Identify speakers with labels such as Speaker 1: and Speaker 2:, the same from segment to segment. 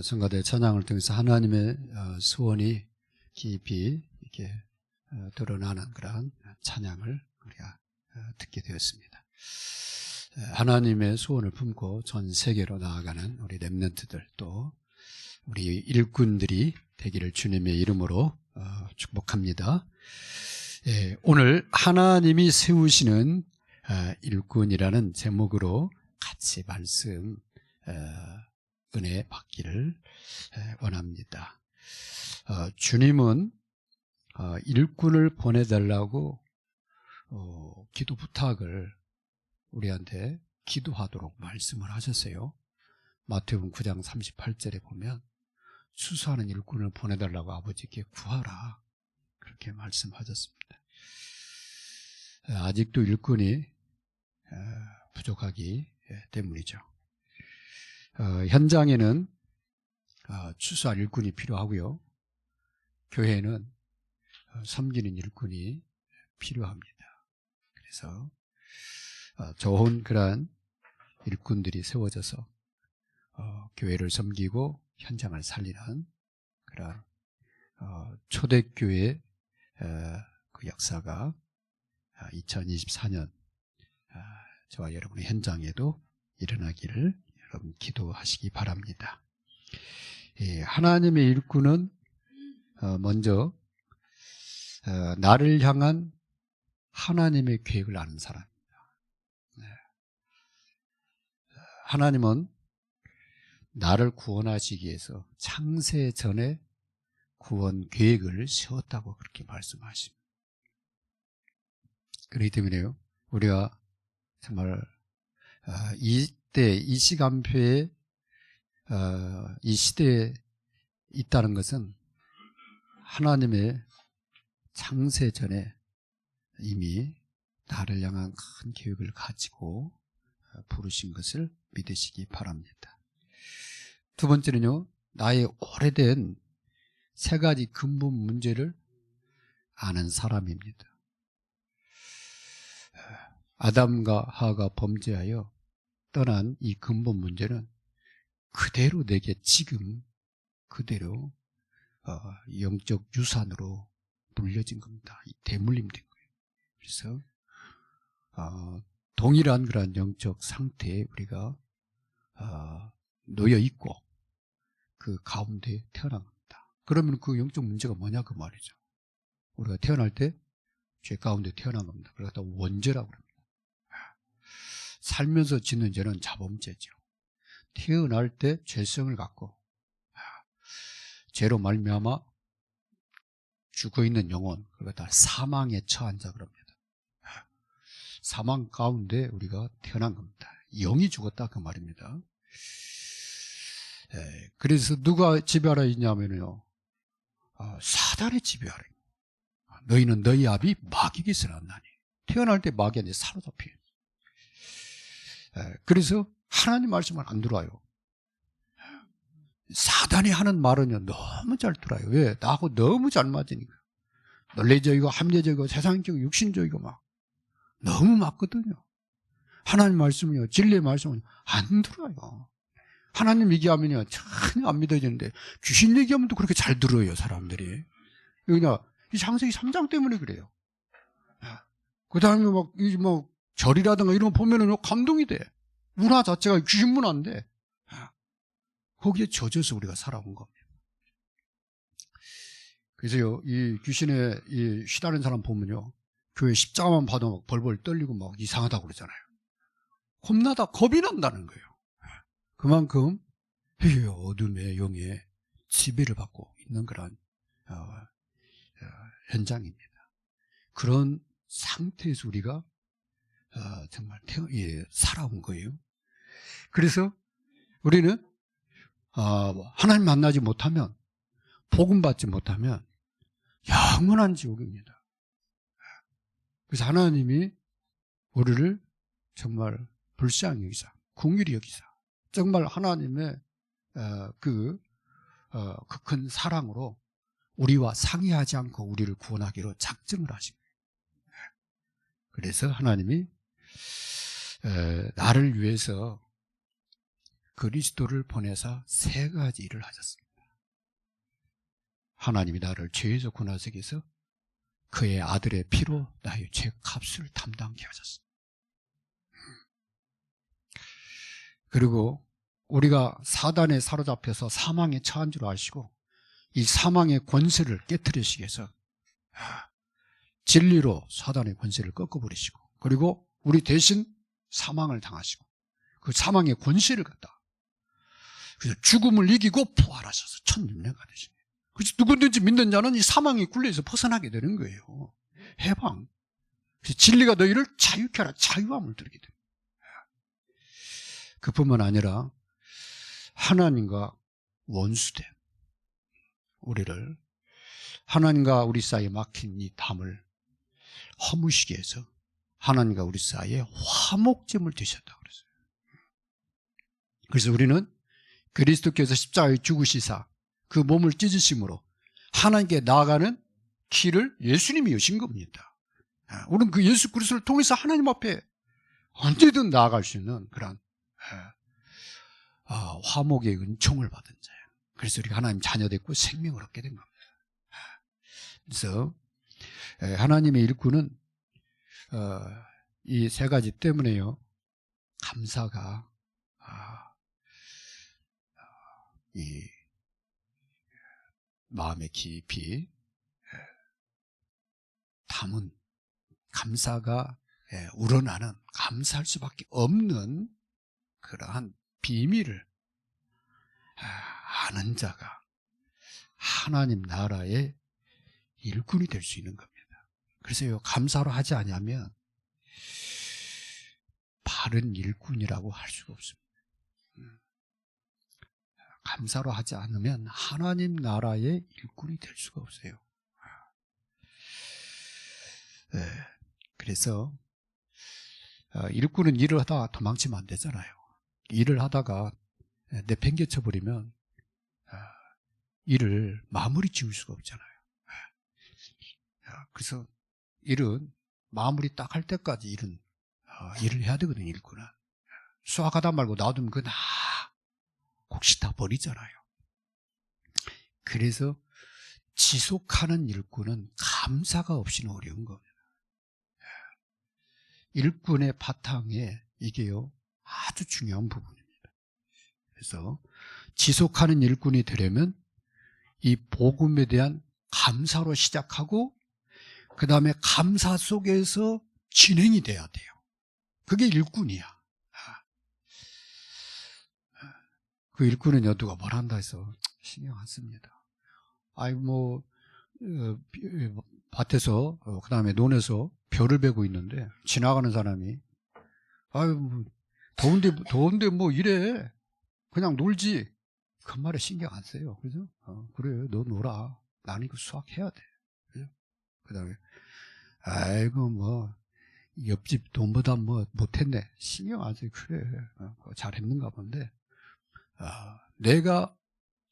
Speaker 1: 성가대 찬양을 통해서 하나님의 소원이 깊이 이렇게 드러나는 그런 찬양을 우리가 듣게 되었습니다. 하나님의 소원을 품고 전 세계로 나아가는 우리 렘넌트들, 또 우리 일꾼들이 되기를 주님의 이름으로 축복합니다. 오늘 하나님이 세우시는 일꾼이라는 제목으로 같이 말씀 은혜 받기를 원합니다. 주님은 일꾼을 보내달라고 기도 부탁을 우리한테 기도하도록 말씀을 하셨어요. 마태복음 9장 38절에 보면 수수하는 일꾼을 보내달라고 아버지께 구하라, 그렇게 말씀하셨습니다. 아직도 일꾼이 부족하기 때문이죠. 현장에는 추수할 일꾼이 필요하고요, 교회는 섬기는 일꾼이 필요합니다. 그래서 좋은 그런 일꾼들이 세워져서 교회를 섬기고 현장을 살리는 그런 초대교회 그 역사가 2024년 저와 여러분의 현장에도 일어나기를 여러분 기도하시기 바랍니다. 하나님의 일꾼은 먼저 나를 향한 하나님의 계획을 아는 사람입니다. 하나님은 나를 구원하시기 위해서 창세 전에 구원 계획을 세웠다고 그렇게 말씀하십니다. 그렇기 때문에요, 우리가 정말 이때 이 시간표에 이 시대에 있다는 것은 하나님의 창세 전에 이미 나를 향한 큰 계획을 가지고 부르신 것을 믿으시기 바랍니다. 두 번째는요, 나의 오래된 세 가지 근본 문제를 아는 사람입니다. 아담과 하와가 범죄하여 떠난 이 근본 문제는 그대로 내게 지금 그대로 영적 유산으로 물려진 겁니다. 대물림된 거예요. 그래서 동일한 그런 영적 상태에 우리가 놓여 있고 그 가운데 태어난 겁니다. 그러면 그 영적 문제가 뭐냐 그 말이죠. 우리가 태어날 때 죄 가운데 태어난 겁니다. 그걸 갖다 원죄라고 합니다. 살면서 짓는 죄는 자범죄죠. 태어날 때 죄성을 갖고 죄로 말미암아 죽어있는 영혼, 그걸 갖다 사망에 처한 자 그럽니다. 사망 가운데 우리가 태어난 겁니다. 영이 죽었다 그 말입니다. 그래서 누가 지배하라 했냐면요, 사단의 지배하라. 너희는 너희 아비 마귀에게서 났나니. 태어날 때 마귀한테 사로잡혀요. 그래서 하나님 말씀은 안 들어와요. 사단이 하는 말은요 너무 잘 들어요. 왜? 나하고 너무 잘 맞으니까. 논리적이고 합리적이고 세상적이고 육신적이고 막 너무 맞거든요. 하나님 말씀은요, 진리의 말씀은 안 들어요. 하나님 얘기하면요 전혀 안 믿어지는데 귀신 얘기하면 또 그렇게 잘 들어요 사람들이. 그냥 이 창세기 3장 때문에 그래요. 그 다음에 막 절이라든가 이런 거 보면은 감동이 돼. 문화 자체가 귀신 문화인데 거기에 젖어서 우리가 살아온 겁니다. 그래서요, 이 귀신에 휘달린 사람 보면요, 교회 십자가만 봐도 막 벌벌 떨리고 막 이상하다고 그러잖아요. 겁나다, 겁이 난다는 거예요. 그만큼 어둠의 영에 지배를 받고 있는 그런 현장입니다. 그런 상태에서 우리가 정말 살아온 거예요. 그래서 우리는 하나님 만나지 못하면, 복음 받지 못하면 영원한 지옥입니다. 그래서 하나님이 우리를 정말 불쌍히 여기사, 긍휼히 여기사, 정말 하나님의 그 큰 사랑으로 우리와 상의하지 않고 우리를 구원하기로 작정을 하신 거예요. 그래서 하나님이 나를 위해서 그리스도를 보내사 세 가지 일을 하셨습니다. 하나님이 나를 죄에서 구원하시기위해서 그의 아들의 피로 나의 죄값을 담당케 하셨습니다. 그리고 우리가 사단에 사로잡혀서 사망에 처한 줄 아시고 이 사망의 권세를 깨트리시기 위해서 진리로 사단의 권세를 꺾어버리시고, 그리고 우리 대신 사망을 당하시고 그 사망의 권세를 갖다, 그래서 죽음을 이기고 부활하셔서 천년내가 되신 거예요. 그래서 누구든지 믿는 자는 이 사망의 굴레에서 벗어나게 되는 거예요. 해방. 그래서 진리가 너희를 자유케 하라. 자유함을 드리게 됩니다. 그뿐만 아니라 하나님과 원수된 우리를, 하나님과 우리 사이에 막힌 이 담을 허무시게 해서 하나님과 우리 사이에 화목제물 되셨다고 그랬어요. 그래서 우리는 그리스도께서 십자가에 죽으시사 그 몸을 찢으심으로 하나님께 나아가는 길을 예수님이 여신 겁니다. 우리는 그 예수 그리스도를 통해서 하나님 앞에 언제든 나아갈 수 있는 그런 화목의 은총을 받은 자예요. 그래서 우리가 하나님 자녀 됐고 생명을 얻게 된 겁니다. 그래서 하나님의 일꾼은 이 세 가지 때문에요, 감사가 이 마음에 깊이 담은, 감사가 우러나는, 감사할 수밖에 없는 그러한 비밀을 아는 자가 하나님 나라의 일꾼이 될 수 있는 겁니다. 그래서 감사로 하지 않으면 바른 일꾼이라고 할 수가 없습니다. 감사로 하지 않으면 하나님 나라의 일꾼이 될 수가 없어요. 그래서 일꾼은 일을 하다가 도망치면 안 되잖아요. 일을 하다가 내팽개쳐버리면 일을 마무리 지을 수가 없잖아요. 그래서 일은 마무리 딱 할 때까지 일을 해야 되거든요. 일꾼은 수학하다 말고 놔두면 그거 다 곡식 다 버리잖아요. 그래서 지속하는 일꾼은 감사가 없이는 어려운 겁니다. 일꾼의 바탕에 이게요 아주 중요한 부분입니다. 그래서 지속하는 일꾼이 되려면 이 복음에 대한 감사로 시작하고 그 다음에 감사 속에서 진행이 돼야 돼요. 그게 일꾼이야. 그 일꾼은요, 누가 뭘 한다 해서 신경 안 씁니다. 밭에서, 그 다음에 논에서 벼를 베고 있는데, 지나가는 사람이, 더운데 뭐 이래. 그냥 놀지. 그 말에 신경 안 써요. 그죠? 그래, 너 놀아. 나는 이거 수확해야 돼. 그죠? 그 다음에, 옆집 돈보다 못했네. 신경 안 써요. 그래. 잘했는가 본데, 내가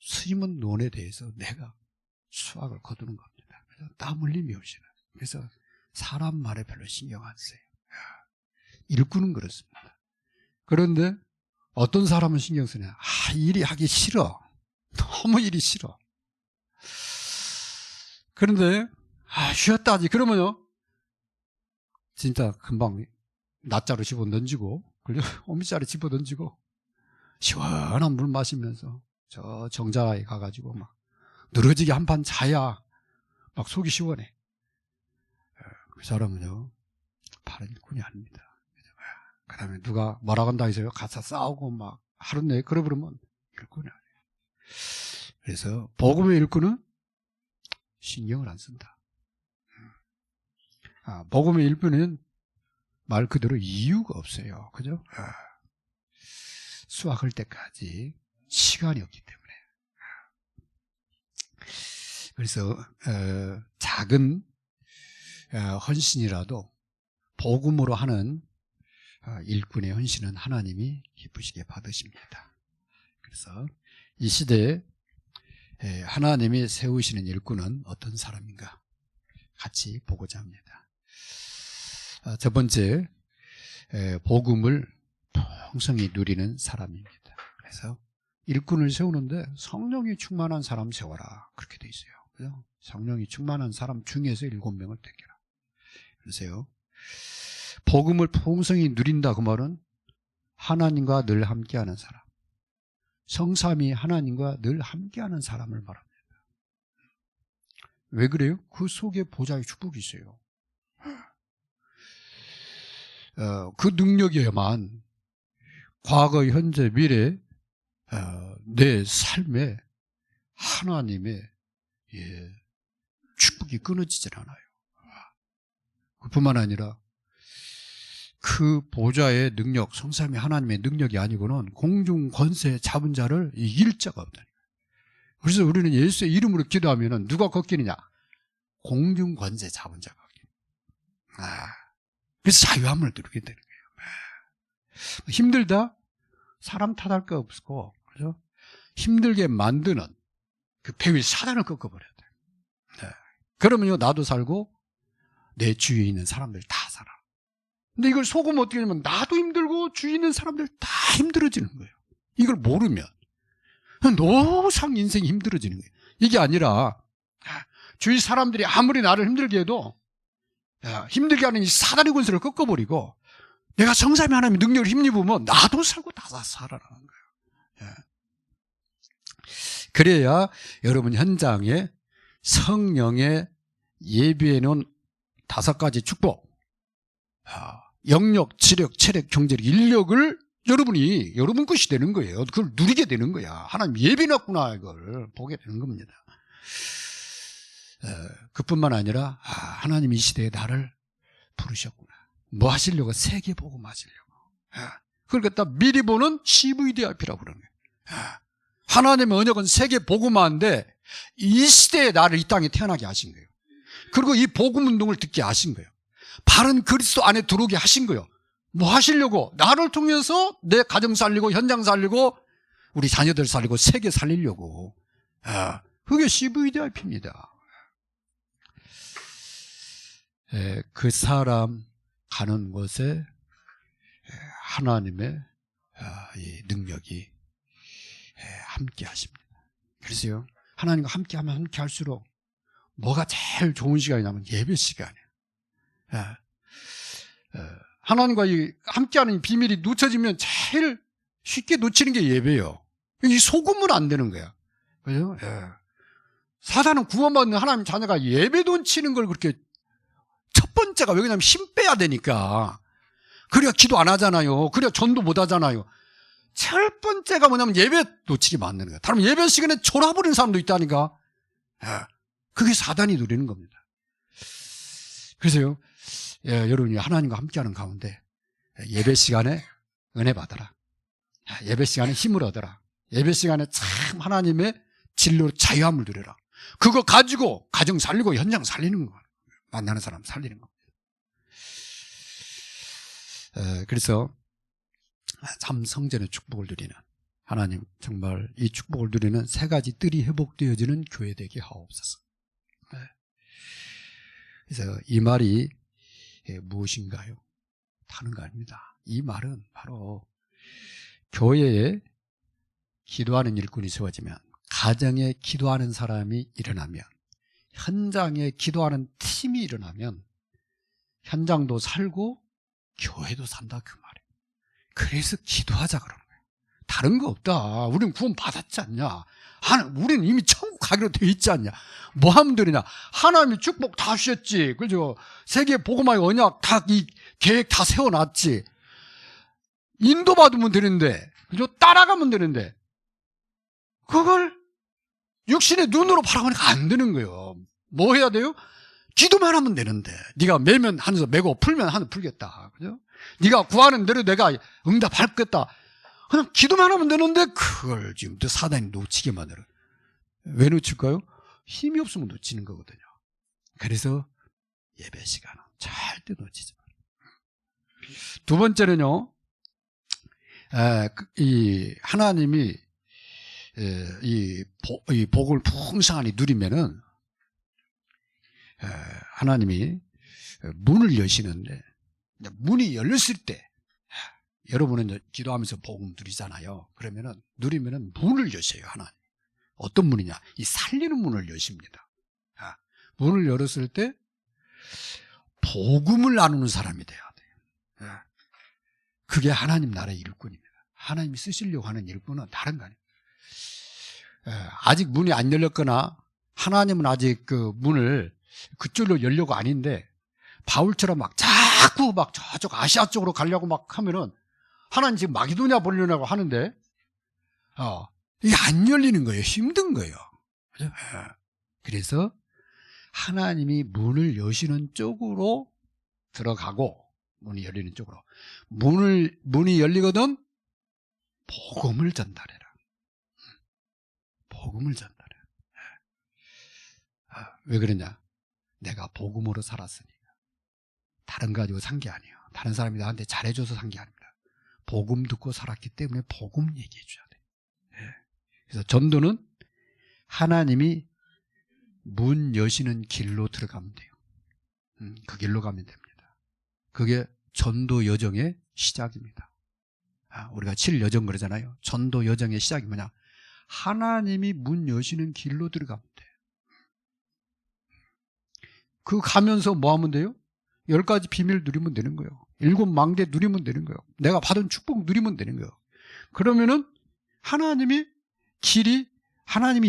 Speaker 1: 심은 논에 대해서 내가 수확을 거두는 겁니다. 그래서 땀 흘림이 없이는. 그래서 사람 말에 별로 신경 안 써요. 일꾼은 그렇습니다. 그런데 어떤 사람은 신경 쓰냐? 일이 하기 싫어. 너무 일이 싫어. 그런데 쉬었다 하지. 그러면요, 진짜 금방 낫자루 집어 던지고, 오미자루 집어 던지고, 시원한 물 마시면서 저 정자에 가가지고 막 늘어지게 한 판 자야 막 속이 시원해. 그 사람은요 바른 일꾼이 아닙니다. 그 다음에 누가 뭐라고 한다 해서요 가서 싸우고 막 하루 내에 그러버리면 일꾼이 아니에요. 그래서 복음의 일꾼은 신경을 안 쓴다. 복음의 일꾼은 말 그대로 이유가 없어요. 그죠? 수확할 때까지 시간이 없기 때문에. 그래서 작은 헌신이라도 복음으로 하는 일꾼의 헌신은 하나님이 기쁘시게 받으십니다. 그래서 이 시대에 하나님이 세우시는 일꾼은 어떤 사람인가 같이 보고자 합니다. 첫 번째, 복음을 풍성히 누리는 사람입니다. 그래서 일꾼을 세우는데 성령이 충만한 사람 세워라. 그렇게 돼 있어요. 그죠? 성령이 충만한 사람 중에서 7명을 택해라. 그러세요. 복음을 풍성히 누린다 그 말은 하나님과 늘 함께하는 사람, 성삼위 하나님과 늘 함께하는 사람을 말합니다. 왜 그래요? 그 속에 보좌의 축복이 있어요. 그 능력이야만 과거, 현재, 미래 내 삶에 하나님의 축복이 끊어지질 않아요. 그뿐만 아니라 그 보좌의 능력, 성삼위 하나님의 능력이 아니고는 공중 권세 잡은 자를 이길 자가 없다니까요. 그래서 우리는 예수의 이름으로 기도하면 누가 걷기느냐? 공중 권세 잡은 자가 걷기느냐. 그래서 자유함을 누리게 되는 거예요. 힘들다? 사람 탓할 거 없고, 그죠? 힘들게 만드는 그 배위 사단을 꺾어버려야 돼요. 네. 그러면요, 나도 살고 내 주위에 있는 사람들 다 살아. 근데 이걸 속으면 어떻게 되냐면 나도 힘들고 주위에 있는 사람들 다 힘들어지는 거예요. 이걸 모르면 노상 인생이 힘들어지는 거예요. 이게 아니라 주위 사람들이 아무리 나를 힘들게 해도 힘들게 하는 이 사단의 권세를 꺾어버리고 내가 성삼위 하나님의 능력을 힘입으면 나도 살고 다 살아나는 거예요. 그래야 여러분 현장에 성령의 예비해 놓은 5가지 축복, 영력, 지력, 체력, 경제력, 인력을 여러분 것이 되는 거예요. 그걸 누리게 되는 거야. 하나님 예비해놨구나 이걸 보게 되는 겁니다. 그뿐만 아니라 하나님 이 시대에 나를 부르셨구나. 뭐 하시려고? 세계 복음 하시려고. 그걸 갖다 미리 보는 CVDIP라고 그러는 거예요. 하나님의 언약은 세계 복음화인데 이 시대에 나를 이 땅에 태어나게 하신 거예요. 그리고 이 복음 운동을 듣게 하신 거예요. 바른 그리스도 안에 들어오게 하신 거예요. 뭐 하시려고? 나를 통해서 내 가정 살리고 현장 살리고 우리 자녀들 살리고 세계 살리려고. 그게 CVDIP입니다. 그 사람 가는 곳에 하나님의 이 능력이 함께 하십니다. 그래서요, 하나님과 함께하면 함께 할수록 뭐가 제일 좋은 시간이냐면 예배 시간이에요. 하나님과 이 함께하는 비밀이 놓쳐지면 제일 쉽게 놓치는 게 예배예요. 이 속으면 안 되는 거야. 그죠? 사단은 구원받는 하나님 자녀가 예배 놓치는 걸 그렇게 첫 번째가 왜 그러냐면 힘 빼야 되니까. 그래야 기도 안 하잖아요. 그래야 전도 못 하잖아요. 첫 번째가 뭐냐면 예배 놓치게 만드는 거야. 다른 예배 시간에 졸아버리는 사람도 있다니까. 그게 사단이 누리는 겁니다. 그래서요, 여러분이 하나님과 함께하는 가운데 예배 시간에 은혜 받아라. 예배 시간에 힘을 얻어라. 예배 시간에 참 하나님의 진리로 자유함을 누려라. 그거 가지고 가정 살리고 현장 살리는 거야. 만나는 사람 살리는 겁니다. 그래서 참 성전의 축복을 누리는 하나님, 정말 이 축복을 누리는 3가지 뜰이 회복되어지는 교회 되게 하옵소서. 그래서 이 말이 무엇인가요? 다른 거 아닙니다. 이 말은 바로 교회에 기도하는 일꾼이 세워지면, 가정에 기도하는 사람이 일어나면, 현장에 기도하는 팀이 일어나면 현장도 살고 교회도 산다 그 말이에요. 그래서 기도하자 그러는 거예요. 다른 거 없다. 우리는 구원 받았지 않냐? 우리는 이미 천국 가기로 되어 있지 않냐? 뭐 하면 되느냐? 하나님이 축복 다 주셨지. 그죠? 세계 복음화의 언약 다 이 계획 다 세워놨지. 인도받으면 되는데, 그죠? 따라가면 되는데, 그걸 육신의 눈으로 바라보니까 안 되는 거예요. 뭐 해야 돼요? 기도만 하면 되는데, 네가 매면 하늘에서 매고 풀면 하늘 풀겠다. 그죠? 네가 구하는 대로 내가 응답하겠다. 그냥 기도만 하면 되는데 그걸 지금 또 사단이 놓치게 만들어요. 왜 놓칠까요? 힘이 없으면 놓치는 거거든요. 그래서 예배 시간은 절대 놓치지 말아요. 두 번째는요, 이 하나님이 이 복을 풍성하게 누리면은 하나님이 문을 여시는데, 문이 열렸을 때 여러분은 이제 기도하면서 복음 누리잖아요. 그러면은 누리면은 문을 여셔요, 하나님. 어떤 문이냐? 이 살리는 문을 여십니다. 문을 열었을 때 복음을 나누는 사람이 돼야 돼요. 그게 하나님 나라의 일꾼입니다. 하나님이 쓰시려고 하는 일꾼은 다른 거 아니에요. 아직 문이 안 열렸거나 하나님은 아직 그 문을 그쪽으로 열려고 아닌데 바울처럼 막 자꾸 막 저쪽 아시아 쪽으로 가려고 막 하면은 하나님 지금 마게도냐 보려고 하는데 이게 안 열리는 거예요. 힘든 거예요. 그죠? 그래서 하나님이 문을 여시는 쪽으로 들어가고 문이 열리는 쪽으로 문이 열리거든 복음을 전달해라. 복음을 전달해. 왜 그러냐? 내가 복음으로 살았으니까. 다른 거 가지고 산 게 아니에요. 다른 사람이 나한테 잘해줘서 산 게 아닙니다. 복음 듣고 살았기 때문에 복음 얘기해 줘야 돼요. 그래서 전도는 하나님이 문 여시는 길로 들어가면 돼요. 그 길로 가면 됩니다. 그게 전도 여정의 시작입니다. 우리가 7여정 그러잖아요. 전도 여정의 시작이 뭐냐? 하나님이 문 여시는 길로 들어가면 돼요. 그 가면서 뭐 하면 돼요? 10가지 비밀 누리면 되는 거예요. 7망대 누리면 되는 거예요. 내가 받은 축복 누리면 되는 거예요. 그러면은 하나님이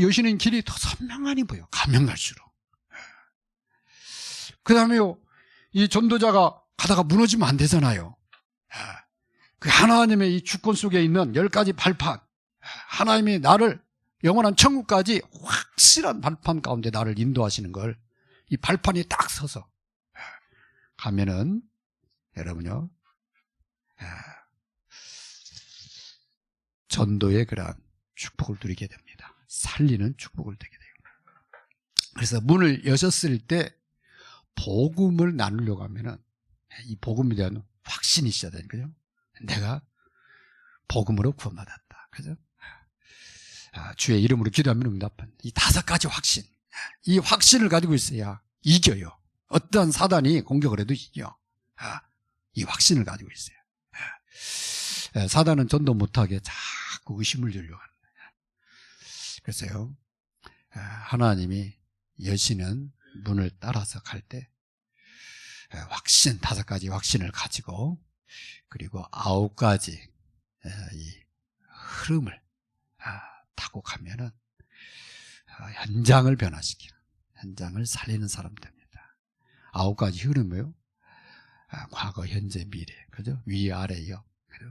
Speaker 1: 여시는 길이 더 선명하니 보여. 가면 갈수록. 그 다음에요, 이 전도자가 가다가 무너지면 안 되잖아요. 그 하나님의 이 주권 속에 있는 10가지 발판, 하나님이 나를 영원한 천국까지 확실한 발판 가운데 나를 인도하시는 걸, 이 발판이 딱 서서 가면은 여러분요, 전도의 그러한 축복을 누리게 됩니다. 살리는 축복을 누리게 돼요. 그래서 문을 여셨을 때 복음을 나누려고 하면은 이 복음에 대한 확신이 있어야 되는 거죠. 내가 복음으로 구원받았다. 그죠? 주의 이름으로 기도하면 응답한 이 5가지 확신. 이 확신을 가지고 있어야 이겨요. 어떠한 사단이 공격을 해도 이겨. 이 확신을 가지고 있어요. 사단은 전도 못하게 자꾸 의심을 주려고 하는 거예요. 그래서요, 하나님이 여시는 문을 따라서 갈 때 확신, 5가지 확신을 가지고, 그리고 9가지 이 흐름을 타고 가면은 현장을 변화시키는, 현장을 살리는 사람 됩니다. 9가지 흐름이요. 과거, 현재, 미래, 그죠? 위, 아래, 옆, 그죠?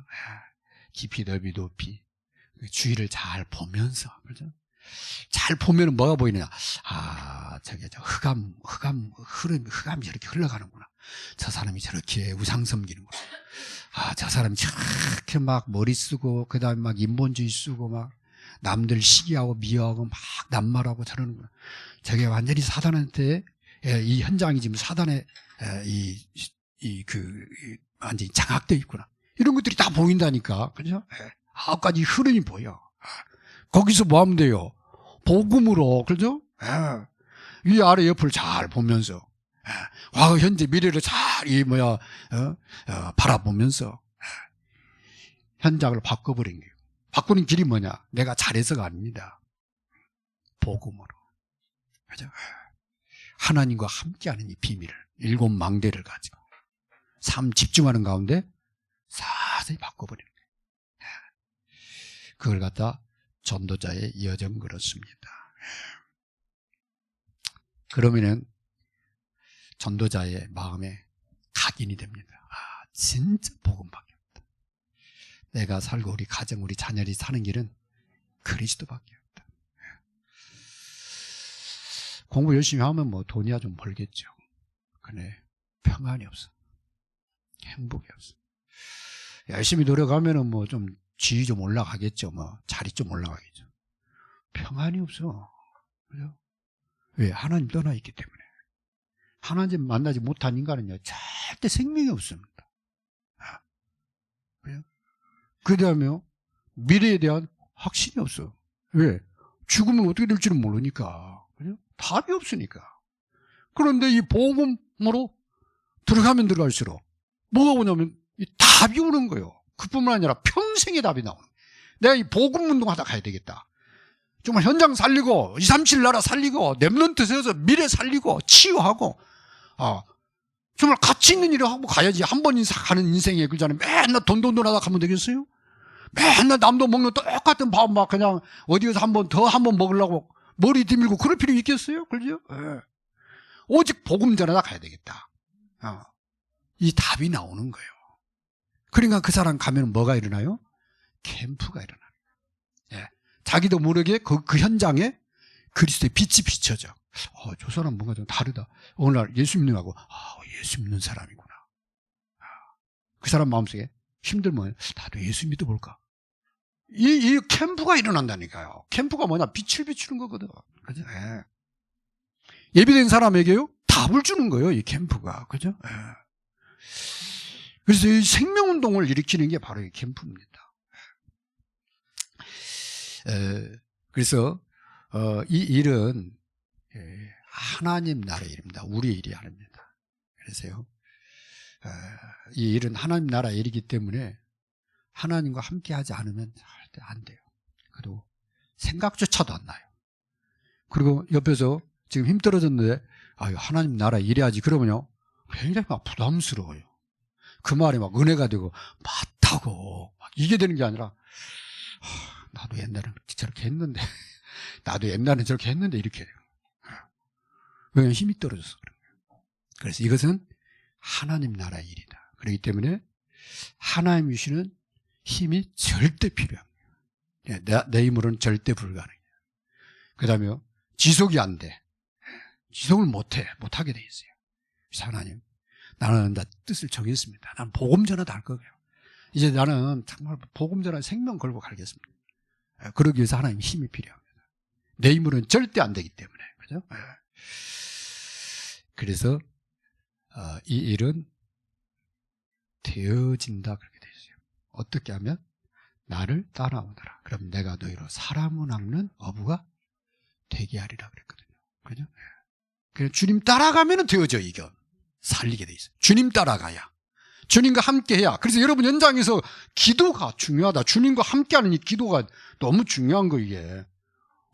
Speaker 1: 깊이, 넓이, 높이, 주위를 잘 보면서, 그죠? 잘 보면은 뭐가 보이느냐? 저게 저 흑암이 저렇게 흘러가는구나. 저 사람이 저렇게 우상 섬기는구나. 저 사람이 저렇게 막 머리 쓰고, 그 다음에 막 인본주의 쓰고, 막 남들 시기하고 미워하고 막 남말하고 저러는구나. 저게 완전히 사단한테, 이 현장이 지금 사단의 완전히 장악되어 있구나. 이런 것들이 다 보인다니까. 그죠? 9가지 흐름이 보여. 거기서 뭐 하면 돼요? 복음으로, 그죠? 위, 아래, 옆을 잘 보면서, 과거, 현재, 미래를 잘, 바라보면서, 현장을 바꿔버린 거예요. 바꾸는 길이 뭐냐? 내가 잘해서가 아닙니다. 복음으로. 그죠? 하나님과 함께하는 이 비밀을, 7망대를 가지고, 삶 집중하는 가운데, 자세히 바꿔버리는 거예요. 그걸 갖다 전도자의 여정 그렇습니다. 그러면은 전도자의 마음에 각인이 됩니다. 진짜 복음밖에 없다. 내가 살고 우리 가정, 우리 자녀들이 사는 길은 그리스도밖에 없다. 공부 열심히 하면 뭐 돈이야 좀 벌겠죠. 근데 평안이 없어. 행복이 없어. 열심히 노력하면은 뭐 좀 지위 좀 올라가겠죠. 뭐 자리 좀 올라가겠죠. 평안이 없어. 그죠? 왜? 하나님 떠나 있기 때문에. 하나님 만나지 못한 인간은요, 절대 생명이 없습니다. 그래요? 그 다음에요, 미래에 대한 확신이 없어. 왜? 죽으면 어떻게 될지는 모르니까. 그죠? 답이 없으니까. 그런데 이 복음으로 들어가면 들어갈수록 뭐가 오냐면 이 답이 오는 거예요. 그뿐만 아니라 평생의 답이 나오는 거예요. 내가 이 복음 운동하다 가야 되겠다. 정말 현장 살리고 237 나라 살리고 랩런트 세워서 미래 살리고 치유하고 정말 가치 있는 일을 하고 가야지. 한 번 가는 인생에 그잖아요. 맨날 돈 하다 가면 되겠어요? 맨날 남도 먹는 똑같은 밥 막 그냥 어디 가서 한 번 먹으려고 머리 뒤밀고 그럴 필요 있겠어요? 그죠? 네. 오직 복음 전하다 가야 되겠다. 이 답이 나오는 거예요. 그러니까 그 사람 가면 뭐가 일어나요? 캠프가 일어나요. 예. 자기도 모르게 그 현장에 그리스도의 빛이 비춰져. 저 사람 뭔가 좀 다르다. 오늘날 예수 믿는 거하고 예수 믿는 사람이구나. 그 사람 마음속에 힘들면 나도 예수 믿어볼까. 이 캠프가 일어난다니까요. 캠프가 뭐냐? 빛을 비추는 거거든. 그죠? 예. 예비된 사람에게요 답을 주는 거예요. 이 캠프가. 그죠? 예. 그래서 이 생명운동을 일으키는 게 바로 이 캠프입니다. 그래서 이 일은 하나님 나라의 일입니다. 우리의 일이 아닙니다. 그래서요 이 일은 하나님 나라의 일이기 때문에 하나님과 함께 하지 않으면 절대 안 돼요. 그리고 생각조차도 안 나요. 그리고 옆에서 지금 힘 떨어졌는데 하나님 나라에 일해야지 그러면요 굉장히 막 부담스러워요. 그 말이 막 은혜가 되고 맞다고 막 이게 되는 게 아니라 나도 옛날에 저렇게 했는데 나도 옛날에 저렇게 했는데 이렇게 돼요. 왜냐하면 힘이 떨어져서 그런 거예요. 그래서 이것은 하나님 나라의 일이다. 그렇기 때문에 하나님 주시는 힘이 절대 필요합니다. 내 힘으로는 절대 불가능해요. 그 다음에 지속이 안 돼. 지속을 못하게 돼 있어요. 그래서 하나님 나는 다 뜻을 정했습니다. 난 복음 전하다 할 거예요. 이제 나는 정말 복음 전하 생명 걸고 갈겠습니다. 그러기 위해서 하나님 힘이 필요합니다. 내 힘으로는 절대 안 되기 때문에. 그죠? 그래서 이 일은 되어진다 그렇게 되어 있어요. 어떻게 하면 나를 따라오너라. 그럼 내가 너희로 사람을 낚는 어부가 되게 하리라 그랬거든요. 그죠? 그래서 주님 따라가면 되어져 이게. 살리게 돼 있어요. 주님 따라가야. 주님과 함께 해야. 그래서 여러분 현장에서 기도가 중요하다. 주님과 함께하는 이 기도가 너무 중요한 거 이게.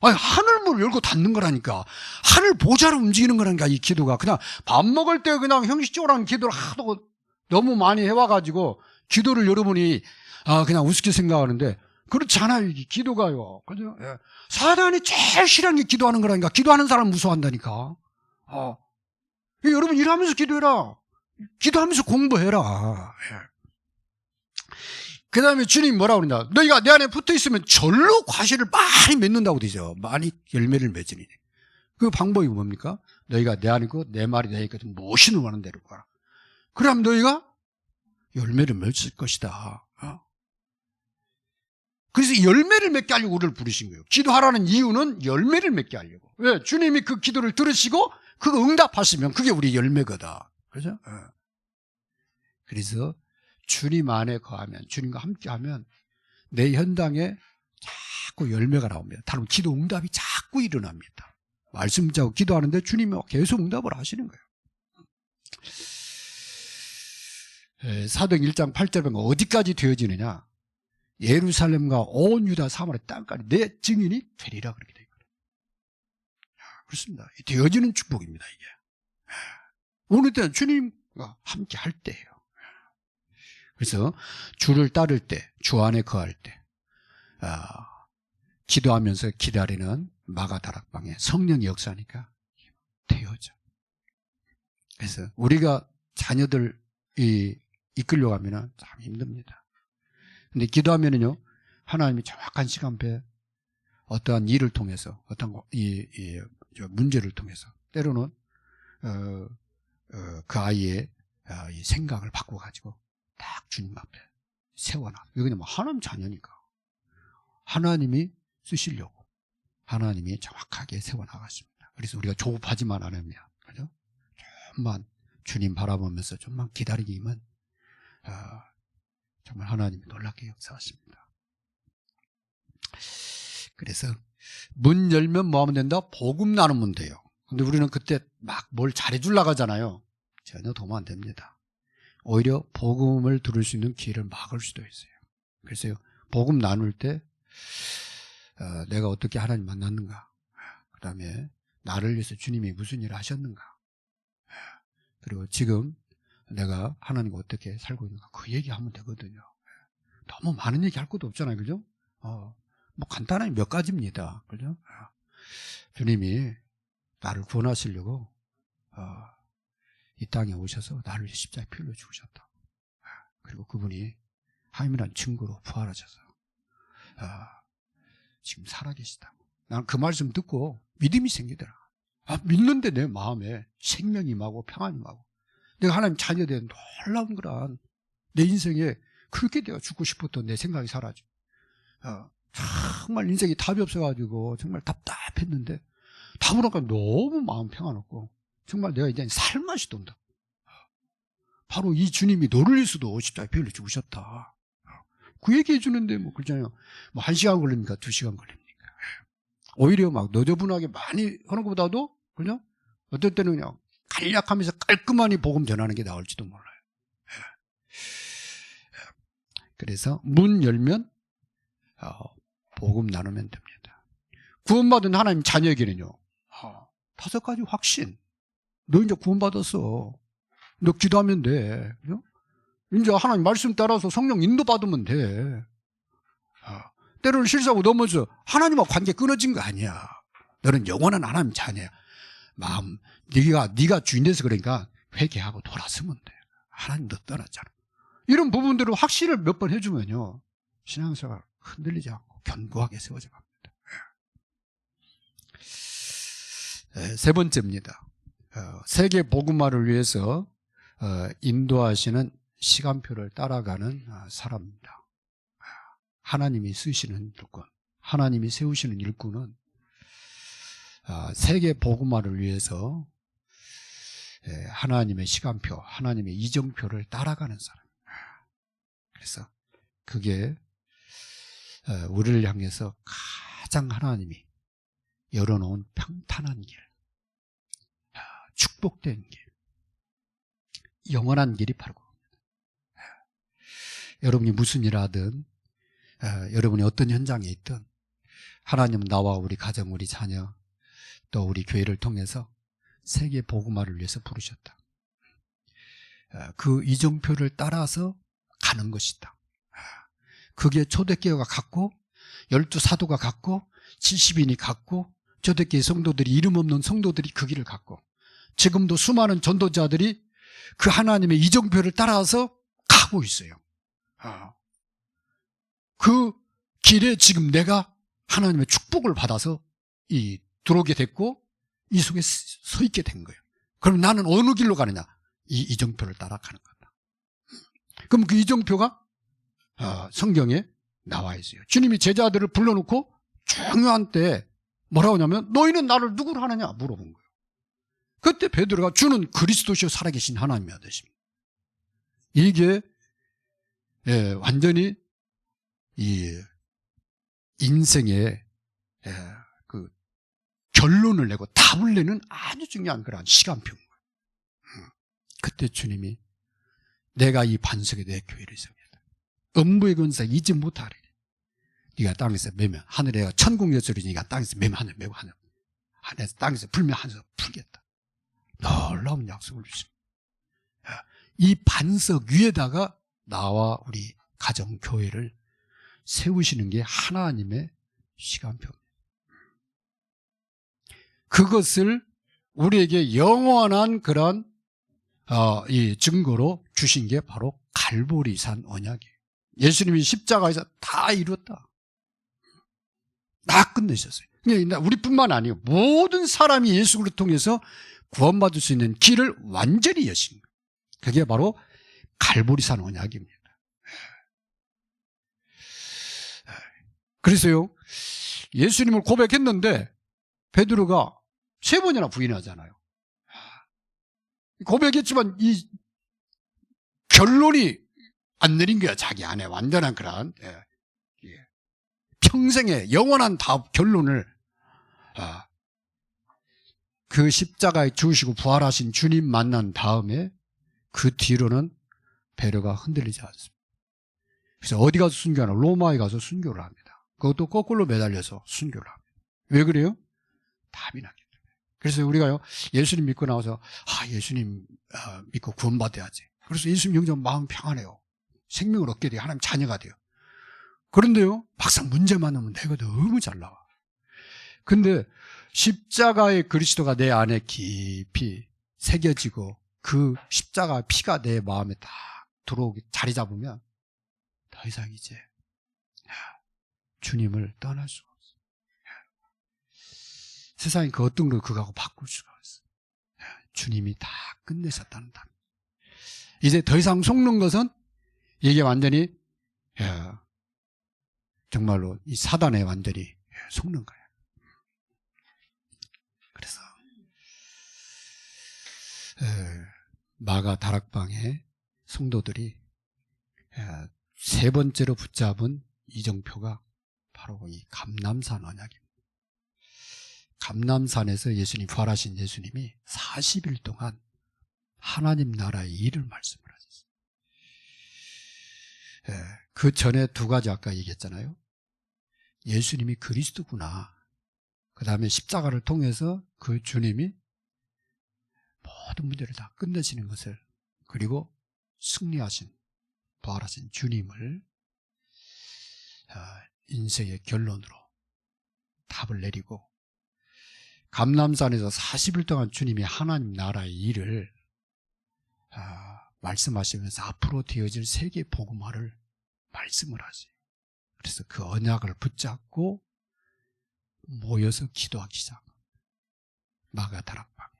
Speaker 1: 하늘문을 열고 닫는 거라니까. 하늘 보좌로 움직이는 거라니까 이 기도가. 그냥 밥 먹을 때 그냥 형식적으로 하는 기도를 하도 너무 많이 해와가지고 기도를 여러분이 그냥 우습게 생각하는데 그렇지 않아요. 이 기도가요. 그죠? 예. 사단이 제일 싫어하는 게 기도하는 거라니까. 기도하는 사람 무서워한다니까. 여러분 일하면서 기도해라. 기도하면서 공부해라. 그 다음에 주님이 뭐라고 그러냐. 너희가 내 안에 붙어 있으면 절로 과실을 많이 맺는다고 되죠. 많이 열매를 맺으니. 그 방법이 뭡니까? 너희가 내 안에 있고 내 말이 너희 있거든 무엇이 원하는 대로 가라. 그럼 너희가 열매를 맺을 것이다. 그래서 열매를 맺게 하려고 우리를 부르신 거예요. 기도하라는 이유는 열매를 맺게 하려고. 왜? 주님이 그 기도를 들으시고 그거 응답하시면 그게 우리 열매거든. 그죠? 그래서 주님 안에 거하면, 주님과 함께 하면 내 현장에 자꾸 열매가 나옵니다. 다른 기도 응답이 자꾸 일어납니다. 말씀 자고 기도하는데 주님이 계속 응답을 하시는 거예요. 사도행 1장 8절에 보면 어디까지 되어지느냐. 예루살렘과 온 유다 사마리아 땅까지 내 증인이 되리라 그렇게 되어 있거든요. 그렇습니다. 되어지는 축복입니다. 이게. 오늘 때는 주님과 함께 할 때예요. 그래서 주를 따를 때, 주 안에 거할 때 기도하면서 기다리는 마가다락방에 성령의 역사니까 되어져. 그래서 우리가 자녀들 이끌려고 하면 참 힘듭니다. 근데 기도하면은요, 하나님이 정확한 시간표에 어떠한 일을 통해서, 어떤 문제를 통해서, 때로는, 그 아이의 이 생각을 바꿔가지고 딱 주님 앞에 세워놔. 이거는 뭐 하나님 자녀니까. 하나님이 쓰시려고 하나님이 정확하게 세워나갔습니다. 그래서 우리가 조급하지만 않으면, 그죠? 좀만 주님 바라보면서 좀만 기다리기만, 정말 하나님이 놀랍게 역사하십니다. 그래서 문 열면 뭐 하면 된다? 복음 나누면 돼요. 근데 우리는 그때 막 뭘 잘해주려고 하잖아요. 전혀 도움 안 됩니다. 오히려 복음을 들을 수 있는 기회를 막을 수도 있어요. 그래서 복음 나눌 때 내가 어떻게 하나님 만났는가, 그 다음에 나를 위해서 주님이 무슨 일을 하셨는가, 그리고 지금 내가 하나님과 어떻게 살고 있는가, 그 얘기하면 되거든요. 너무 많은 얘기 할 것도 없잖아요. 그죠? 뭐 간단하게 몇 가지입니다. 그죠? 주님이 나를 구원하시려고 이 땅에 오셔서 나를 십자가에 피 흘려 죽으셨다. 그리고 그분이 하나님이란 증거로 부활하셔서 지금 살아계시다. 나는 그 말씀 듣고 믿음이 생기더라. 믿는데 내 마음에 생명이 임하고 평안이 임하고, 내가 하나님 자녀된 놀라운 거란 내 인생에 그렇게 내가 죽고 싶었던 내 생각이 사라져. 정말 인생이 답이 없어가지고 정말 답답했는데 답을 하니까 너무 마음 평안없고 정말 내가 이제 살맛이 돈다. 바로 이 주님이 너를 위해서도 십자가에 피 흘려 죽으셨다. 그 얘기 해주는데 뭐 그렇잖아요. 뭐 1시간 걸립니까? 2시간 걸립니까? 오히려 막 너저분하게 많이 하는 것보다도 그냥 어떨 때는 그냥 간략하면서 깔끔하니 복음 전하는 게 나을지도 몰라요. 그래서 문 열면 복음 나누면 됩니다. 구원받은 하나님 자녀에게는요, 5가지 확신. 너 이제 구원받았어. 너 기도하면 돼. 그죠? 이제 하나님 말씀 따라서 성령 인도받으면 돼. 때로는 실수하고 넘어져 하나님과 관계 끊어진 거 아니야. 너는 영원한 하나님 자녀야. 마음, 네가 주인 돼서 그러니까 회개하고 돌아서면 돼. 하나님 너 떠났잖아. 이런 부분들을 확신을 몇 번 해주면요, 신앙생활 흔들리지 않고 견고하게 세워져 갑니다. 세 번째입니다. 세계 복음화를 위해서 인도하시는 시간표를 따라가는 사람입니다. 하나님이 쓰시는 일꾼, 하나님이 세우시는 일꾼은 세계 복음화를 위해서 하나님의 시간표, 하나님의 이정표를 따라가는 사람. 그래서 그게 우리를 향해서 가장 하나님이 열어놓은 평탄한 길, 축복된 길, 영원한 길이 바로 그겁니다. 여러분이 무슨 일 하든, 여러분이 어떤 현장에 있든 하나님은 나와 우리 가정, 우리 자녀, 또 우리 교회를 통해서 세계 복음화를 위해서 부르셨다. 그 이정표를 따라서 가는 것이다. 그게 초대교회가 갖고 12사도가 갖고 70인이 갖고 초대교회 성도들이, 이름 없는 성도들이 그 길을 갖고 지금도 수많은 전도자들이 그 하나님의 이정표를 따라서 가고 있어요. 그 길에 지금 내가 하나님의 축복을 받아서 들어오게 됐고 이 속에 서 있게 된 거예요. 그럼 나는 어느 길로 가느냐? 이 이정표를 따라가는 거다. 그럼 그 이정표가 성경에 나와 있어요. 주님이 제자들을 불러놓고 중요한 때 뭐라고 하냐면 너희는 나를 누구로 하느냐 물어본 거예요. 그때 베드로가 주는 그리스도시요 살아계신 하나님이 되십니다. 이게 완전히 이 인생의 그 결론을 내고 답을 내는 아주 중요한 그런 시간표인 거예요. 그때 주님이 내가 이 반석에 내 교회를 세우겠다. 음부의 권세 잊지 못하리니 네가 땅에서 매면 하늘에 천국 예술이니 네가 땅에서 매면 하늘 매고 하늘에서 땅에서 불면 하늘에서 풀겠다. 놀라운 약속을 주십니다. 이 반석 위에다가 나와 우리 가정 교회를 세우시는 게 하나님의 시간표입니다. 그것을 우리에게 영원한 그런 이 증거로 주신 게 바로 갈보리산 언약이에요. 예수님이 십자가에서 다 이뤘다. 다 끝내셨어요. 우리뿐만 아니에요. 모든 사람이 예수 그리스도를 통해서 구원받을 수 있는 길을 완전히 여신 거예요. 그게 바로 갈보리산 언약입니다. 그래서요, 예수님을 고백했는데 베드로가 3번이나 부인하잖아요. 고백했지만 이 결론이 안 내린 거야. 자기 안에 완전한 그런 평생의 영원한 결론을 그 십자가에 죽으시고 부활하신 주님 만난 다음에 그 뒤로는 베드로가 흔들리지 않습니다. 그래서 어디 가서 순교하나? 로마에 가서 순교를 합니다. 그것도 거꾸로 매달려서 순교를 합니다. 왜 그래요? 답이 나기 때문에. 그래서 우리가요, 예수님 믿고 나와서, 예수님 믿고 구원받아야지. 그래서 예수님 영접 마음 평안해요. 생명을 얻게 돼요. 하나님 자녀가 돼요. 그런데요, 막상 문제 만나면 내가 너무 잘 나와. 근데 십자가의 그리스도가 내 안에 깊이 새겨지고 그 십자가 피가 내 마음에 딱 들어오기 자리 잡으면 더 이상 이제 주님을 떠날 수가 없어요. 세상에 그 어떤 걸 그거하고 바꿀 수가 없어요. 주님이 다 끝내셨다는 답. 이제 더 이상 속는 것은 이게 완전히 정말로 이 사단에 완전히 속는 거예요. 그래서 마가 다락방의 성도들이 세 번째로 붙잡은 이정표가 바로 이 감람산 언약입니다. 감람산에서 예수님 부활하신 예수님이 40일 동안 하나님 나라의 일을 말씀을 하셨어요. 그 전에 두 가지 아까 얘기했잖아요. 예수님이 그리스도구나. 그 다음에 십자가를 통해서 그 주님이 모든 문제를 다 끝내시는 것을, 그리고 승리하신 부활하신 주님을 인생의 결론으로 답을 내리고, 감람산에서 40일 동안 주님이 하나님 나라의 일을 말씀하시면서 앞으로 되어질 세계 복음화를 말씀을 하세요. 그래서 그 언약을 붙잡고 모여서 기도하기 시작합니다. 마가 다락방.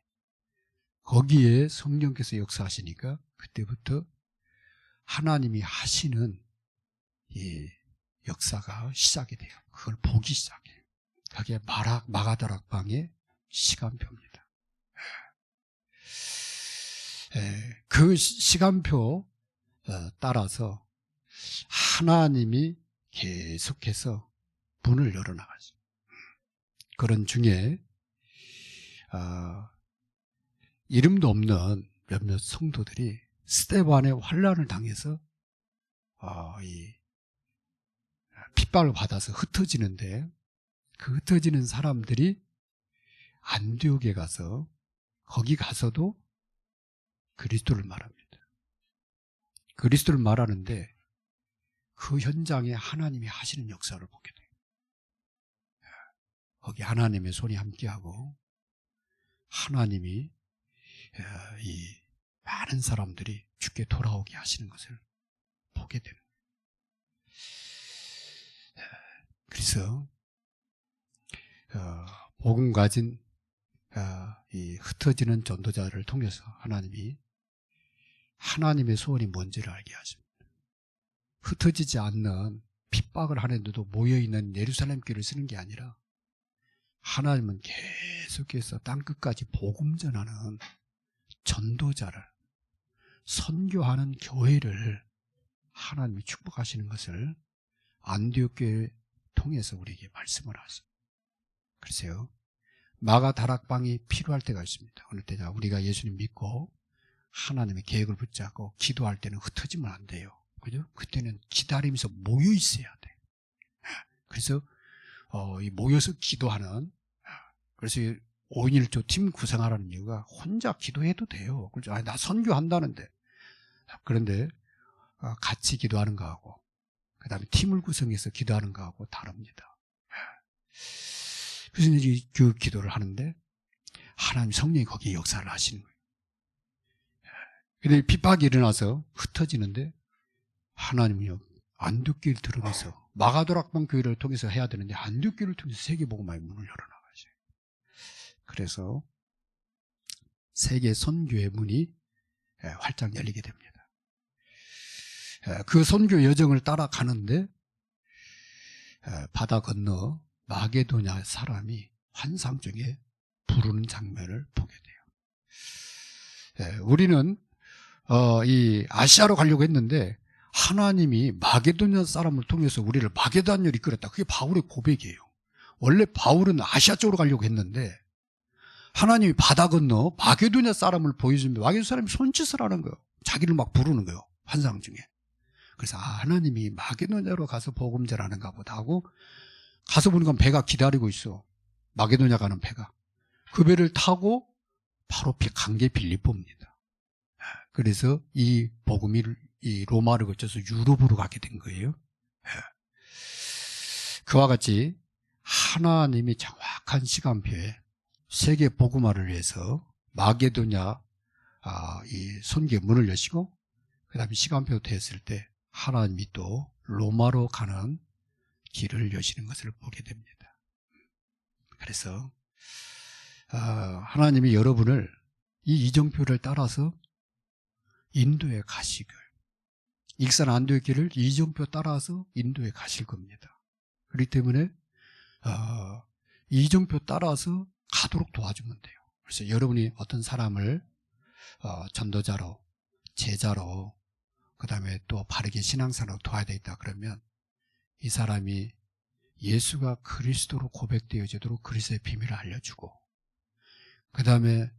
Speaker 1: 거기에 성령께서 역사하시니까 그때부터 하나님이 하시는 이 역사가 시작이 돼요. 그걸 보기 시작해요. 그게 마가 다락방의 시간표입니다. 그 시간표 따라서 하나님이 계속해서 문을 열어나가죠. 그런 중에 이름도 없는 몇몇 성도들이 스데반의 환난을 당해서 이 핍박을 받아서 흩어지는데, 그 흩어지는 사람들이 안디옥에 가서 거기 가서도 그리스도를 말합니다. 그리스도를 말하는데 그 현장에 하나님이 하시는 역사를 보게 돼요. 거기 하나님의 손이 함께하고 하나님이 이 많은 사람들이 주께 돌아오게 하시는 것을 보게 되는 거예요. 그래서 복음 가진 이 흩어지는 전도자를 통해서 하나님이 하나님의 소원이 뭔지를 알게 하십니다. 흩어지지 않는 핍박을 하는데도 모여있는 예루살렘 교회를 쓰는 게 아니라 하나님은 계속해서 땅끝까지 복음 전하는 전도자를, 선교하는 교회를 하나님이 축복하시는 것을 안디옥 교회 통해서 우리에게 말씀을 하세요. 글쎄요, 마가 다락방이 필요할 때가 있습니다. 어느 때냐, 우리가 예수님 믿고 하나님의 계획을 붙잡고 기도할 때는 흩어지면 안 돼요. 그죠? 그때는 기다리면서 모여 있어야 돼. 그래서 이 모여서 기도하는, 그래서 5인 1조 팀 구성하라는 이유가 혼자 기도해도 돼요. 그렇죠? 나 선교한다는데. 그런데 같이 기도하는 거하고 그 다음에 팀을 구성해서 기도하는 거하고 다릅니다. 그래서 이제 그 기도를 하는데 하나님 성령이 거기에 역사를 하시는 거예요. 근데 핍박이 일어나서 흩어지는데 하나님은요, 안디옥교회를 들으면서 마가다락방 교회를 통해서 해야 되는데 안디옥교회를 통해서 세계복음화의 문을 열어나가죠. 그래서 세계 선교의 문이 활짝 열리게 됩니다. 그 선교 여정을 따라가는데 바다 건너 마게도냐 사람이 환상 중에 부르는 장면을 보게 돼요. 우리는 이 아시아로 가려고 했는데 하나님이 마게도냐 사람을 통해서 우리를 마게도냐로 이끌었다. 그게 바울의 고백이에요. 원래 바울은 아시아 쪽으로 가려고 했는데 하나님이 바다 건너 마게도냐 사람을 보여주면 마게도냐 사람이 손짓을 하는 거예요. 자기를 막 부르는 거예요. 환상 중에. 그래서 하나님이 마게도냐로 가서 복음 전하는가 보다 하고 가서 보니까 배가 기다리고 있어. 마게도냐 가는 배가. 그 배를 타고 바로 강제 빌립보입니다. 그래서 이 복음이 이 로마를 거쳐서 유럽으로 가게 된 거예요. 그와 같이 하나님이 정확한 시간표에 세계 복음화를 위해서 마게도냐 이 선교의 문을 여시고 그 다음에 시간표 됐을 때 하나님이 또 로마로 가는 길을 여시는 것을 보게 됩니다. 그래서 하나님이 여러분을 이 이정표를 따라서 인도에 가시길, 익산 안도의 길을 이정표 따라서 인도에 가실 겁니다. 그렇기 때문에 이정표 따라서 가도록 도와주면 돼요. 그래서 여러분이 어떤 사람을 전도자로, 제자로, 그 다음에 또 바르게 신앙생활로 도와야 되겠다 그러면 이 사람이 예수가 그리스도로 고백되어지도록 그리스도의 비밀을 알려주고, 그 다음에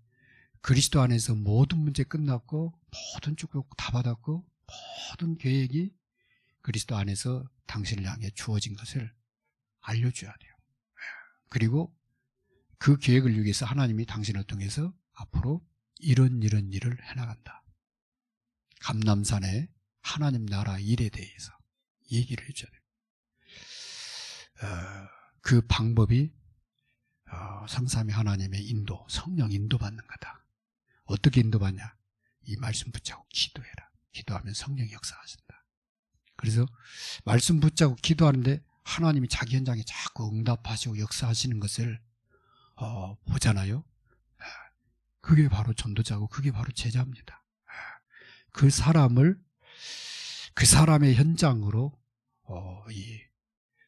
Speaker 1: 그리스도 안에서 모든 문제 끝났고 모든 축복 다 받았고 모든 계획이 그리스도 안에서 당신을 향해 주어진 것을 알려줘야 돼요. 그리고 그 계획을 위해서 하나님이 당신을 통해서 앞으로 이런 일을 해나간다. 감람산의 하나님 나라 일에 대해서 얘기를 해줘야 돼요. 그 방법이 성삼위 하나님의 인도, 성령 인도받는 거다. 어떻게 인도받냐? 이 말씀 붙잡고 기도해라. 기도하면 성령이 역사하신다. 그래서 말씀 붙잡고 기도하는데 하나님이 자기 현장에 자꾸 응답하시고 역사하시는 것을 보잖아요. 그게 바로 전도자고 그게 바로 제자입니다. 그 사람의 현장으로 이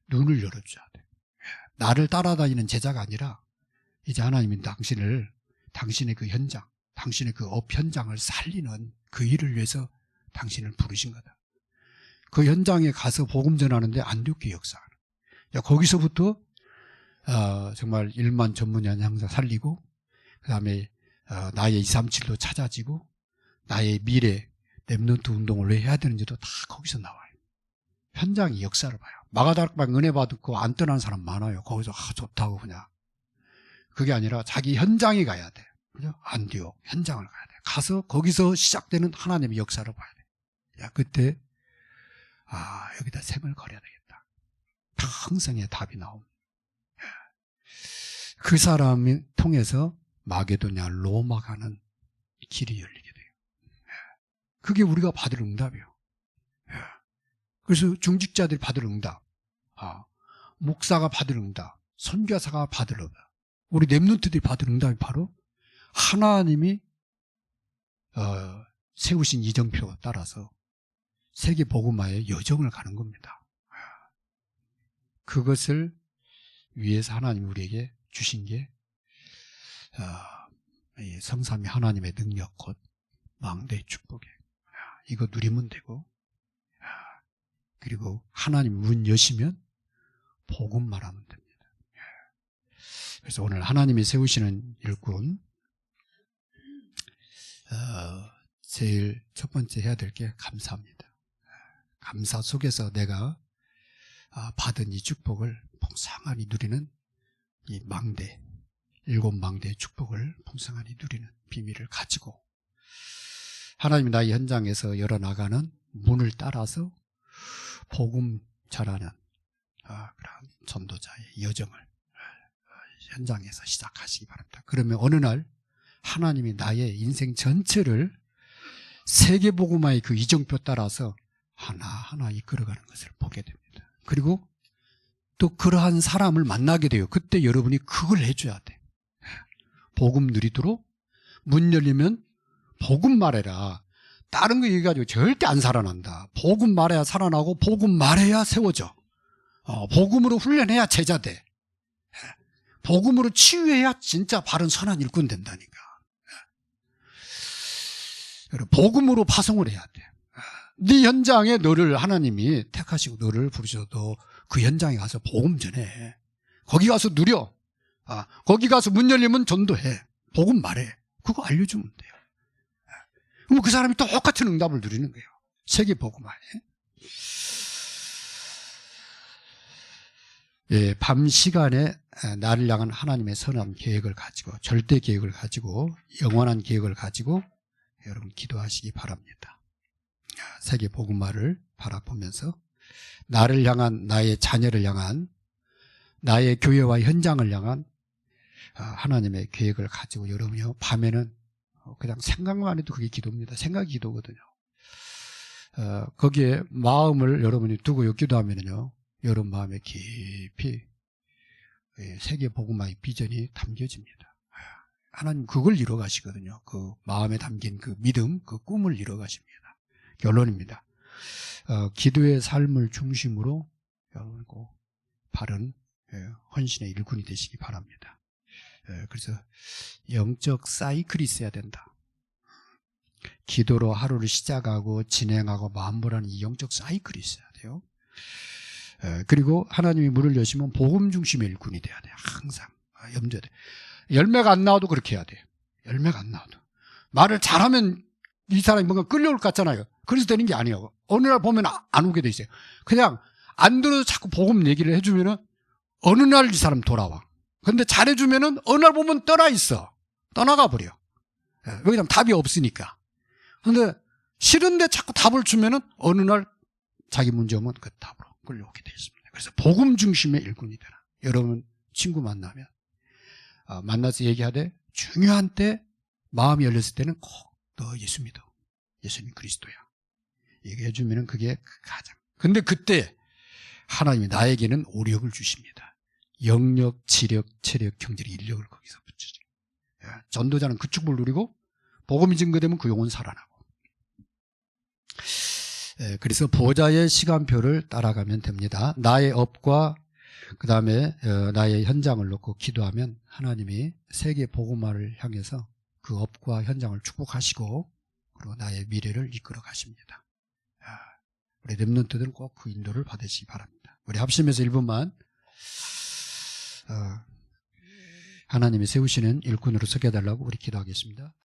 Speaker 1: 눈을 열어줘야 돼. 나를 따라다니는 제자가 아니라 이제 하나님이 당신의 그 현장, 당신의 그 업 현장을 살리는 그 일을 위해서 당신을 부르신 거다. 그 현장에 가서 복음 전하는데 안디옥교회 역사하는. 거기서부터 정말 1만 전문연 향사 살리고, 그 다음에 나의 237도 찾아지고, 나의 미래 렘넌트 운동을 왜 해야 되는지도 다 거기서 나와요. 현장이 역사를 봐요. 마가다락방 은혜 받고 안 떠나는 사람 많아요. 거기서 좋다고 그냥. 그게 아니라 자기 현장에 가야 돼. 그죠? 안디옥 현장을 가야 돼. 가서 거기서 시작되는 하나님의 역사를 봐야 돼. 그때 여기다 셈을 걸어야 되겠다. 평생의 답이 나옵니다. 그 사람을 통해서 마게도냐 로마 가는 길이 열리게 돼요. 그게 우리가 받을 응답이에요. 그래서 중직자들이 받을 응답, 목사가 받을 응답, 선교사가 받을 응답, 우리 렘넌트들이 받을 응답이 바로 하나님이 세우신 이정표 따라서 세계 복음화의 여정을 가는 겁니다. 그것을 위해서 하나님이 우리에게 주신 게 성삼위 하나님의 능력 곧 망대의 축복이에요. 이거 누리면 되고, 그리고 하나님 문 여시면 복음 말하면 됩니다. 그래서 오늘 하나님이 세우시는 일꾼, 제일 첫 번째 해야 될 게 감사합니다. 감사 속에서 내가 받은 이 축복을 풍성하게 누리는 이 망대, 7망대의 축복을 풍성하게 누리는 비밀을 가지고 하나님이 나의 현장에서 열어나가는 문을 따라서 복음 전하는 그런 전도자의 여정을 현장에서 시작하시기 바랍니다. 그러면 어느 날 하나님이 나의 인생 전체를 세계복음화의 그 이정표 따라서 하나하나 이끌어가는 것을 보게 됩니다. 그리고 또 그러한 사람을 만나게 돼요. 그때 여러분이 그걸 해줘야 돼. 복음 누리도록 문 열리면 복음 말해라. 다른 거 얘기해가지고 절대 안 살아난다. 복음 말해야 살아나고 복음 말해야 세워져. 복음으로 훈련해야 제자 돼. 복음으로 치유해야 진짜 바른 선한 일꾼 된다니까. 복음으로 파송을 해야 돼. 네 현장에 너를 하나님이 택하시고 너를 부르셔도 그 현장에 가서 복음 전해. 거기 가서 누려. 거기 가서 문 열리면 전도해. 복음 말해. 그거 알려주면 돼요. 그럼 그 사람이 똑같은 응답을 누리는 거예요. 세계 복음화에. 예, 밤 시간에 나를 향한 하나님의 선한 계획을 가지고, 절대 계획을 가지고, 영원한 계획을 가지고 여러분 기도하시기 바랍니다. 세계 복음화를 바라보면서 나를 향한, 나의 자녀를 향한, 나의 교회와 현장을 향한 하나님의 계획을 가지고 여러분이요, 밤에는 그냥 생각만 해도 그게 기도입니다. 생각이 기도거든요. 거기에 마음을 여러분이 두고 기도하면요, 여러분 마음에 깊이 세계 복음화의 비전이 담겨집니다. 하나님 그걸 이뤄 가시거든요. 그 마음에 담긴 그 믿음, 그 꿈을 이뤄 가십니다. 결론입니다. 기도의 삶을 중심으로 여러분 꼭 바른 헌신의 일꾼이 되시기 바랍니다. 그래서 영적 사이클이 있어야 된다. 기도로 하루를 시작하고 진행하고 마무리하는 이 영적 사이클이 있어야 돼요. 그리고 하나님이 문을 여시면 복음 중심의 일꾼이 돼야 돼요. 항상 염두에 돼. 열매가 안 나와도 그렇게 해야 돼요. 열매가 안 나와도. 말을 잘하면 이 사람이 뭔가 끌려올 것 같잖아요. 그래서 되는 게 아니에요. 어느 날 보면 안 오게 돼 있어요. 그냥 안 들어도 자꾸 복음 얘기를 해주면은 어느 날 이 사람 돌아와. 근데 잘해주면은 어느 날 보면 떠나 있어. 떠나가 버려. 왜냐면 답이 없으니까. 근데 싫은데 자꾸 답을 주면은 어느 날 자기 문제 오면 그 답으로 끌려오게 되어 있습니다. 그래서 복음 중심의 일꾼이 되라. 여러분 친구 만나면 만나서 얘기하되 중요한 때 마음이 열렸을 때는 꼭 너 예수 믿어. 예수님 그리스도야. 얘기해 주면은 그게 가장. 근데 그때 하나님이 나에게는 오력을 주십니다. 영력, 지력, 체력, 경제력, 인력을 거기서 붙이죠. 전도자는 그 축복을 누리고 복음이 증거되면 그 영혼 살아나고. 그래서 보좌의 시간표를 따라가면 됩니다. 나의 업과 그 다음에 나의 현장을 놓고 기도하면 하나님이 세계 복음화를 향해서 그 업과 현장을 축복하시고 그리고 나의 미래를 이끌어 가십니다. 우리 렘넌트들은 꼭 그 인도를 받으시기 바랍니다. 우리 합심해서 1분만 하나님이 세우시는 일꾼으로 서게 해달라고 우리 기도하겠습니다.